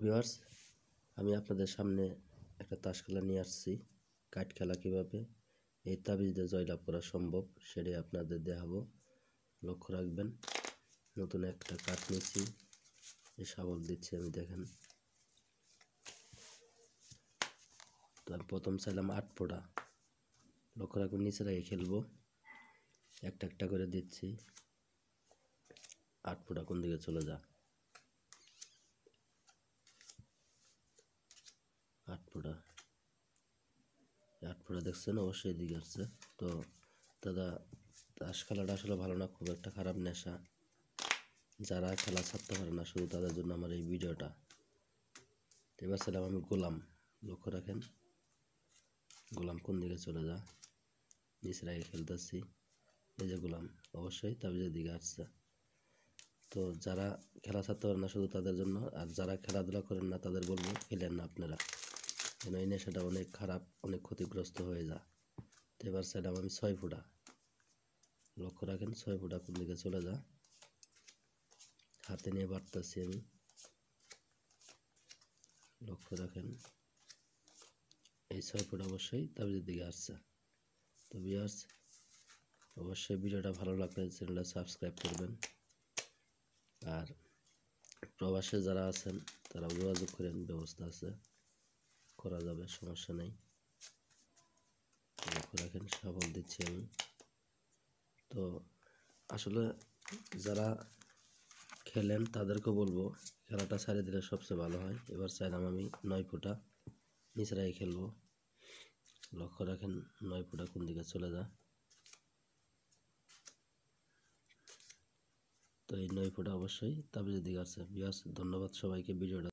Viewers, আমি আপনাদের সামনে একটা তাস খেলা নিয়ে আসছি। কাঠ খেলা কিভাবে এই তাবিজ দিয়ে জয়লাভ করা সম্ভব সেটাই আপনাদের দেখাবো। লক্ষ্য রাখবেন। নতুন একটা কাঠ নিয়েছি, এই শাবল দিচ্ছি আমি, দেখেন। তো আমি প্রথম চাইলাম 8 ফোঁটা। লক্ষ্য রাখবেন, নিচে রেখে খেলবো। একটা একটা করে দিচ্ছি। 8 ফোঁটা কোন দিকে চলে যা। 8 ফোঁটা দেখছেন, অবশ্যই এদিকে আসছে। তো দাদা, তাস খেলাটা আসলে ভালো না, খুব একটা খারাপ নেশা। যারা খেলা ছাড়তে পারে না, শুধু তাদের জন্য আমার এই ভিডিওটা। এবার ছিলাম আমি গোলাম। লক্ষ্য রাখেন, গোলাম কোন দিকে চলে যা। নিচে রেখে খেলতেছি। এই যে গোলাম, অবশ্যই তাবিজের দিকে আসছে। তো যারা খেলা ছাড়তে পারে না, শুধু তাদের জন্য। আর যারা খেলাধুলা করেন না তাদের বলবো, খেলেন না আপনারা, কেন এই নেশাটা অনেক খারাপ, অনেক ক্ষতিগ্রস্ত হয়ে যায়। তো এবার চাইলাম আমি 6 ফোঁটা। লক্ষ্য রাখেন, 6 ফোঁটা কোন দিকে চলে যা। হাতে নিয়ে বাড়তেছি আমি। লক্ষ্য রাখেন, এই 6 ফোঁটা অবশ্যই তাবিজের দিকে আসছে। তো ভিউয়ার্স, অবশ্যই ভিডিওটা ভালো লাগলে চ্যানেলটা সাবস্ক্রাইব করবেন। আর প্রবাসে যারা আছেন তারা যোগাযোগ করেন, ব্যবস্থা আছে, করা যাবে, সমস্যা নেই। লক্ষ্য রাখেন, শাবল দিচ্ছি আমি। তো আসলে যারা খেলেন তাদেরকে বলবো, খেলাটা ছাড়ে দিলে সবচেয়ে ভালো হয়। এবার চাইলাম আমি 9 ফোঁটা। নিচে রেখে খেলবো। লক্ষ্য রাখেন, 9 ফোঁটা কোন দিকে চলে যা। তো এই 9 ফোঁটা অবশ্যই তাবিজের দিকে আছে। ভিউয়ার্স, ধন্যবাদ সবাইকে ভিডিওটা